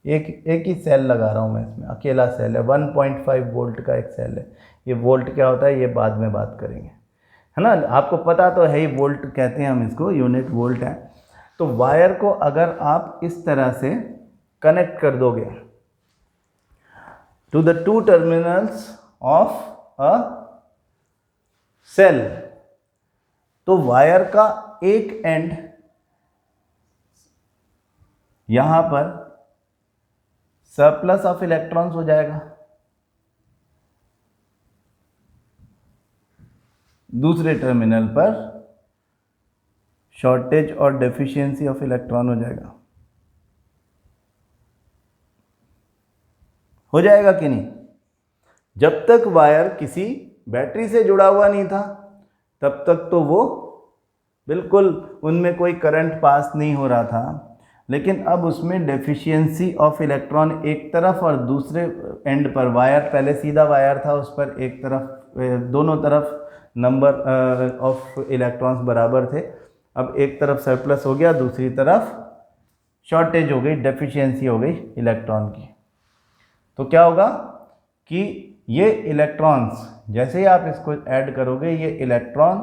एक ही सेल लगा रहा हूँ मैं इसमें, अकेला सेल है, 1.5 वोल्ट का एक सेल है। ये वोल्ट क्या होता है ये बाद में बात करेंगे, है ना। आपको पता तो है ही, वोल्ट कहते हैं हम इसको, यूनिट वोल्ट है। तो वायर को अगर आप इस तरह से कनेक्ट कर दोगे to the two terminals of a cell, तो वायर का एक एंड यहां पर सरप्लस ऑफ इलेक्ट्रॉन्स हो जाएगा, दूसरे टर्मिनल पर शॉर्टेज और डेफिशिएंसी ऑफ इलेक्ट्रॉन हो जाएगा। हो जाएगा कि नहीं? जब तक वायर किसी बैटरी से जुड़ा हुआ नहीं था तब तक तो वो बिल्कुल उनमें कोई करंट पास नहीं हो रहा था, लेकिन अब उसमें डेफिशिएंसी ऑफ इलेक्ट्रॉन एक तरफ और दूसरे एंड पर वायर, पहले सीधा वायर था उस पर एक तरफ दोनों तरफ नंबर ऑफ इलेक्ट्रॉन्स बराबर थे, अब एक तरफ सरप्लस हो गया, दूसरी तरफ शॉर्टेज हो गई, डेफिशिएंसी हो गई इलेक्ट्रॉन की। तो क्या होगा कि ये इलेक्ट्रॉन्स जैसे ही आप इसको ऐड करोगे ये इलेक्ट्रॉन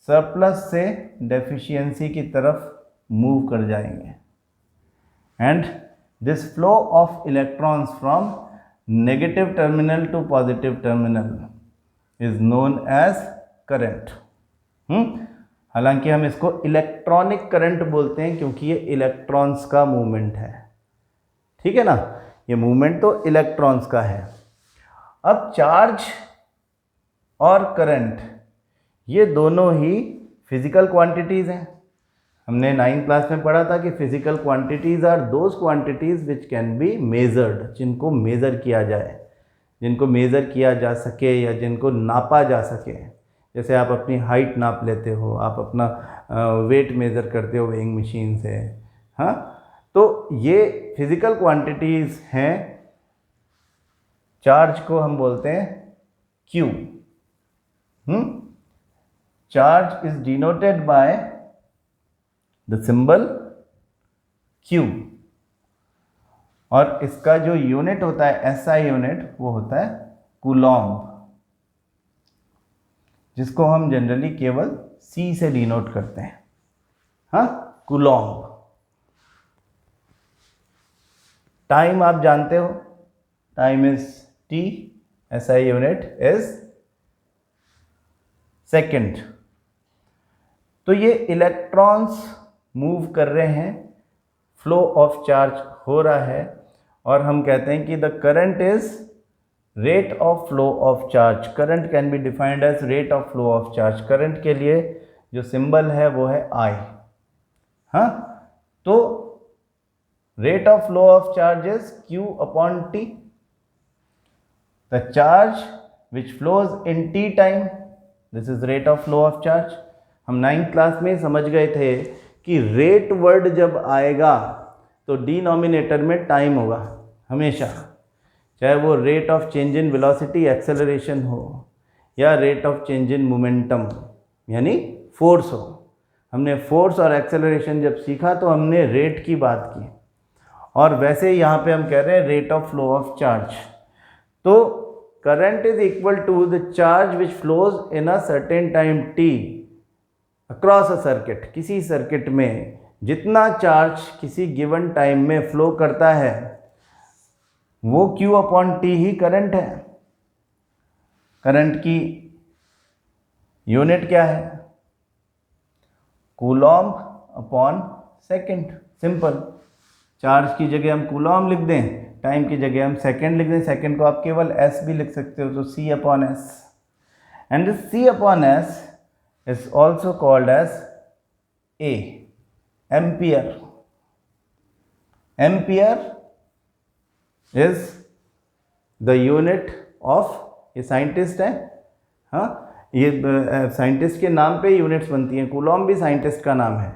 सरप्लस से डेफिशिएंसी की तरफ मूव कर जाएंगे, and this flow of electrons from negative terminal to positive terminal is known as current. हालांकि हम इसको इलेक्ट्रॉनिक करंट बोलते हैं क्योंकि ये इलेक्ट्रॉन्स का मूवमेंट है, ठीक है ना, ये मूवमेंट तो इलेक्ट्रॉन्स का है। अब चार्ज और करंट ये दोनों ही फिजिकल क्वांटिटीज़ हैं। हमने 9th क्लास में पढ़ा था कि physical quantities are those quantities which can be measured, जिनको मेज़र किया जाए, जिनको मेज़र किया जा सके या जिनको नापा जा सके। जैसे आप अपनी हाइट नाप लेते हो, आप अपना वेट मेज़र करते हो वेइंग मशीन से, हाँ, तो ये फिजिकल क्वांटिटीज़ हैं। चार्ज को हम बोलते हैं Q। Charge is denoted by the symbol Q, और इसका जो यूनिट होता है SI यूनिट वो होता है कूलॉम्ब, जिसको हम जनरली केवल C से डिनोट करते हैं, हाँ, कूलॉम्ब। टाइम आप जानते हो, time is T, SI unit is second. तो ये इलेक्ट्रॉन्स मूव कर रहे हैं, फ्लो ऑफ चार्ज हो रहा है, और हम कहते हैं कि the current is rate of flow of charge. Current can be defined as rate of flow of charge. Current के लिए जो सिंबल है वो है I, हाँ, तो rate of flow of charge is Q upon T। The charge which flows in T time, this is rate of flow of charge. हम 9th class में समझ गए थे कि रेट वर्ड जब आएगा तो डिनोमिनेटर में टाइम होगा हमेशा, चाहे वो rate of change in velocity acceleration हो या rate of change in momentum यानी फोर्स हो। हमने फोर्स और एक्सेलरेशन जब सीखा तो हमने रेट की बात की, और वैसे यहाँ पे हम कह रहे हैं rate of flow of charge. तो current is equal to the charge which flows in a certain time T across a circuit. किसी सर्किट में जितना चार्ज किसी गिवन टाइम में फ्लो करता है वो Q अपॉन T ही करंट है। करंट की यूनिट क्या है? Coulomb upon second. Simple, charge की जगह हम कूलॉम्ब लिख दें, टाइम की जगह हम सेकेंड लिख दें, सेकेंड को आप केवल S भी लिख सकते हो, तो C upon S। And C upon S is also called as A, ampere. Ampere is the unit of, ये साइंटिस्ट है, हाँ, ये साइंटिस्ट के नाम पे यूनिट्स बनती हैं। कूलॉम्ब भी साइंटिस्ट का नाम है,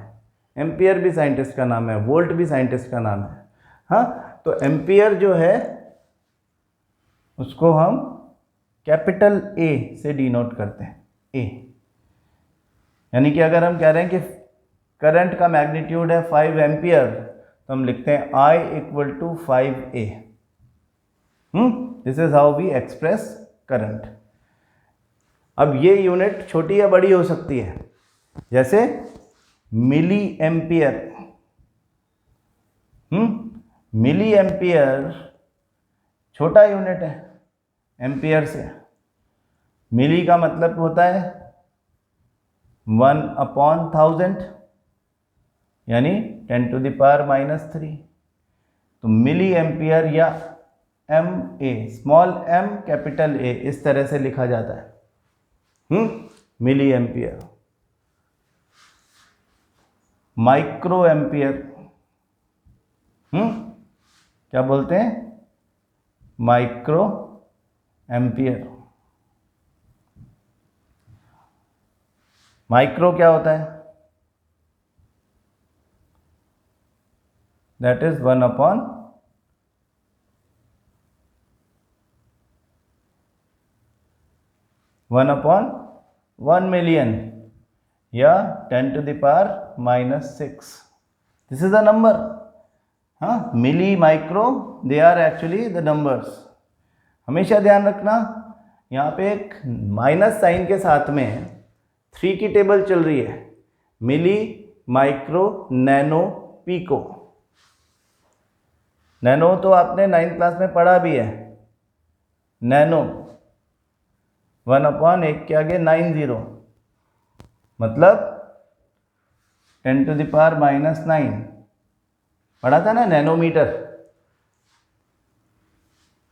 एम्पियर भी साइंटिस्ट का नाम है, वोल्ट भी साइंटिस्ट का नाम है, हाँ। तो एम्पियर जो है उसको हम कैपिटल A से डिनोट करते हैं, A। यानी कि अगर हम कह रहे हैं कि करंट का मैग्नीट्यूड है 5 एम्पियर तो हम लिखते हैं I equal to 5A। This is how we express current. अब ये यूनिट छोटी या बड़ी हो सकती है, जैसे मिली एम्पियर। मिली एम्पियर छोटा यूनिट है एम्पियर से। मिली का मतलब होता है 1 अपॉन 1000 यानी 10 टू द पावर -3। तो मिली एम्पियर या MA, small m capital A, इस तरह से लिखा जाता है, मिली एम्पियर। माइक्रो एम्पियर, क्या बोलते हैं? Micro ampere. माइक्रो क्या होता है? दैट इज 1/1 मिलियन या 10⁻⁻⁶। This is a number. हाँ, milli, micro, they are actually the numbers. हमेशा ध्यान रखना, यहाँ पे एक माइनस साइन के साथ में 3 की टेबल चल रही है। मिली, माइक्रो, नैनो, पीको। नैनो तो आपने 9th क्लास में पढ़ा भी है। नैनो 1/1 के आगे 90, मतलब 10⁻⁹ पढ़ा था ना, नैनोमीटर।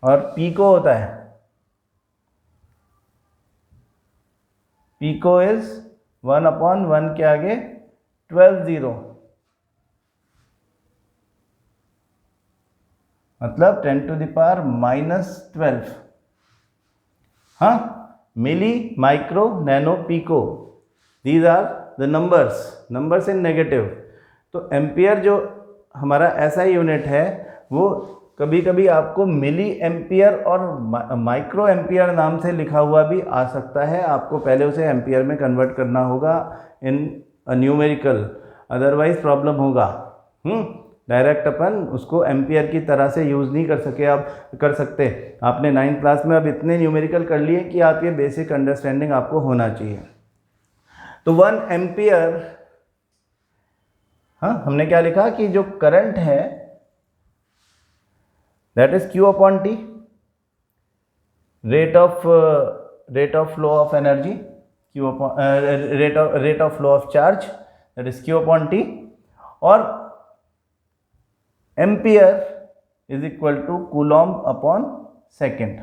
और पीको होता है, पीको इज 1/1 के आगे 12 0, मतलब 10⁻⁻12। हाँ, milli, micro, nano, pico, these are the numbers in negative. तो एम्पियर जो हमारा ऐसा यूनिट है, वो कभी कभी आपको मिली एम्पियर और माइक्रो एम्पियर नाम से लिखा हुआ भी आ सकता है। आपको पहले उसे एम्पियर में कन्वर्ट करना होगा इन न्यूमेरिकल, अदरवाइज प्रॉब्लम होगा। डायरेक्ट अपन उसको एम्पियर की तरह से यूज़ नहीं कर सकते। आपने 9th क्लास में अब इतने न्यूमेरिकल कर लिए कि आप ये बेसिक अंडरस्टैंडिंग आपको होना चाहिए। तो 1 एम्पियर, हाँ, हमने क्या लिखा कि जो करंट है that is Q/T, rate of flow of energy, rate of flow of charge, that is Q/T, और ampere is equal to coulomb second.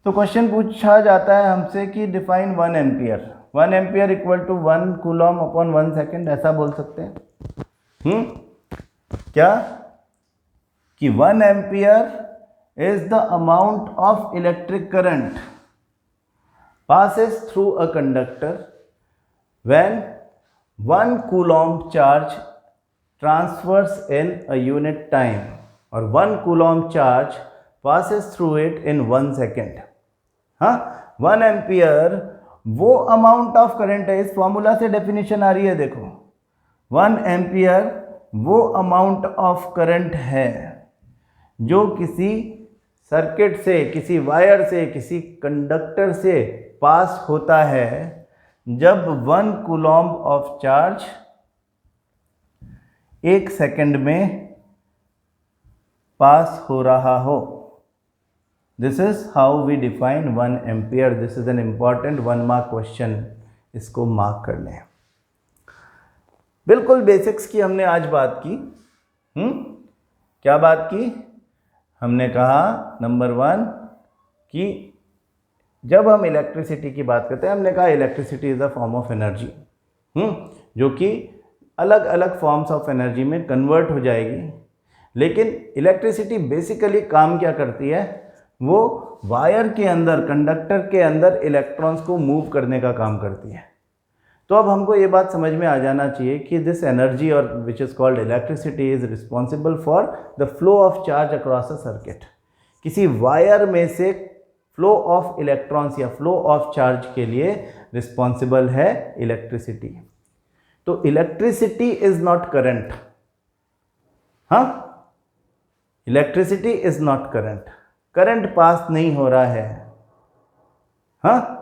तो क्वेश्चन पूछा जाता है हमसे कि define 1 ampere. 1 ampere equal to 1 coulomb second, ऐसा बोल सकते हैं। क्या कि 1 ampere is the amount of electric current passes through a conductor when 1 coulomb charge transfers in a unit time, or 1 coulomb charge passes through it in 1 second। हाँ, 1 ampere वो amount of current है, इस formula से definition आ रही है, देखो 1 ampere वो amount of current है जो किसी सर्किट से, किसी वायर से, किसी कंडक्टर से पास होता है जब 1 कूलॉम्ब ऑफ चार्ज 1 सेकंड में पास हो रहा हो। This is how we define 1 ampere. This is an important 1 mark question, इसको मार्क कर लें। बिल्कुल बेसिक्स की हमने आज बात की। क्या बात की? हमने कहा नंबर 1 कि जब हम इलेक्ट्रिसिटी की बात करते हैं, हमने कहा electricity is a form of energy, जो कि अलग अलग फॉर्म्स ऑफ एनर्जी में कन्वर्ट हो जाएगी। लेकिन इलेक्ट्रिसिटी बेसिकली काम क्या करती है? वो वायर के अंदर, कंडक्टर के अंदर इलेक्ट्रॉन्स को मूव करने का काम करती है। तो अब हमको ये बात समझ में आ जाना चाहिए कि दिस एनर्जी और which is called electricity is responsible for the flow of charge across a circuit. किसी वायर में से फ्लो ऑफ इलेक्ट्रॉन्स या फ्लो ऑफ चार्ज के लिए रिस्पॉन्सिबल है इलेक्ट्रिसिटी। तो इलेक्ट्रिसिटी इज नॉट करंट। हाँ, electricity is not current, current pass नहीं हो रहा है। हाँ,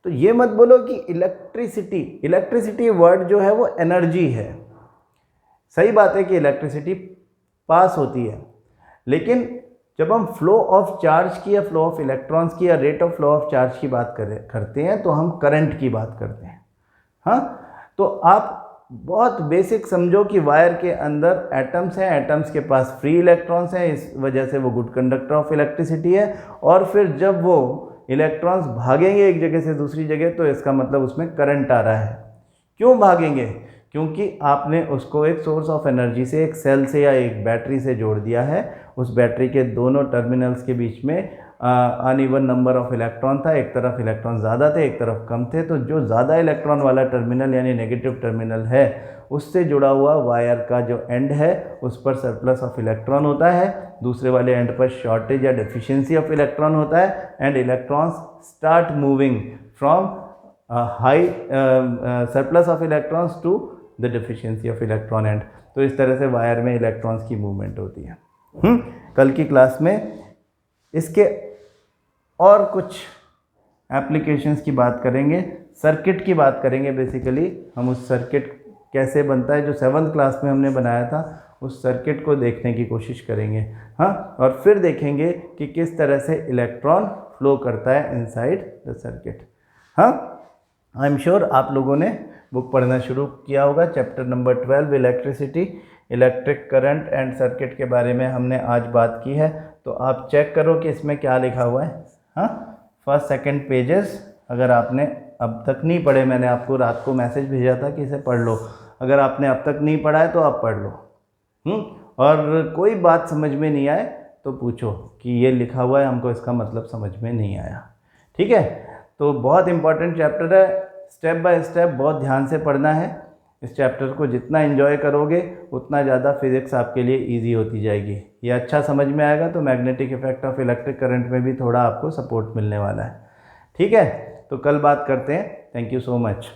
तो ये मत बोलो कि इलेक्ट्रिसिटी वर्ड जो है वो एनर्जी है। सही बात है कि इलेक्ट्रिसिटी पास होती है, लेकिन जब हम फ्लो ऑफ चार्ज की या फ्लो ऑफ इलेक्ट्रॉन्स की या rate of flow of charge की बात करते हैं तो हम करंट की बात करते हैं। हाँ, तो आप बहुत बेसिक समझो कि वायर के अंदर एटम्स हैं, एटम्स के पास फ्री इलेक्ट्रॉन्स हैं, इस वजह से वो गुड कंडक्टर ऑफ इलेक्ट्रिसिटी है। और फिर जब वो इलेक्ट्रॉन्स भागेंगे एक जगह से दूसरी जगह, तो इसका मतलब उसमें करंट आ रहा है। क्यों भागेंगे? क्योंकि आपने उसको एक सोर्स ऑफ एनर्जी से, एक सेल से या एक बैटरी से जोड़ दिया है। उस बैटरी के दोनों टर्मिनल्स के बीच में अनइवन नंबर ऑफ इलेक्ट्रॉन था, एक तरफ इलेक्ट्रॉन ज़्यादा थे, एक तरफ कम थे। तो जो ज़्यादा इलेक्ट्रॉन वाला टर्मिनल यानी नेगेटिव टर्मिनल है, उससे जुड़ा हुआ वायर का जो एंड है उस पर सरप्लस ऑफ इलेक्ट्रॉन होता है, दूसरे वाले एंड पर शॉर्टेज या डेफिशिएंसी ऑफ इलेक्ट्रॉन होता है, and electrons start moving from high surplus of electrons to the deficiency of electron end. तो इस तरह से वायर में इलेक्ट्रॉन्स की मूवमेंट होती है। कल की क्लास में इसके और कुछ एप्लीकेशंस की बात करेंगे, सर्किट की बात करेंगे। बेसिकली हम उस सर्किट कैसे बनता है जो 7th क्लास में हमने बनाया था, उस सर्किट को देखने की कोशिश करेंगे। हाँ, और फिर देखेंगे कि किस तरह से इलेक्ट्रॉन फ्लो करता है इनसाइड द सर्किट। हाँ, आई एम श्योर आप लोगों ने बुक पढ़ना शुरू किया होगा। Chapter number 12 electricity, electric current and circuit के बारे में हमने आज बात की है। तो आप चेक करो कि इसमें क्या लिखा हुआ है। हाँ, फर्स्ट सेकंड पेजेस अगर आपने अब तक नहीं पढ़े, मैंने आपको रात को मैसेज भेजा था कि इसे पढ़ लो। अगर आपने अब तक नहीं पढ़ा है तो आप पढ़ लो। और कोई बात समझ में नहीं आए तो पूछो कि ये लिखा हुआ है, हमको इसका मतलब समझ में नहीं आया। ठीक है, तो बहुत इंपॉर्टेंट चैप्टर है, स्टेप बाय स्टेप बहुत ध्यान से पढ़ना है। इस चैप्टर को जितना एंजॉय करोगे उतना ज़्यादा फिज़िक्स आपके लिए इजी होती जाएगी। ये अच्छा समझ में आएगा तो magnetic effect of electric current में भी थोड़ा आपको सपोर्ट मिलने वाला है। ठीक है, तो कल बात करते हैं। Thank you so much.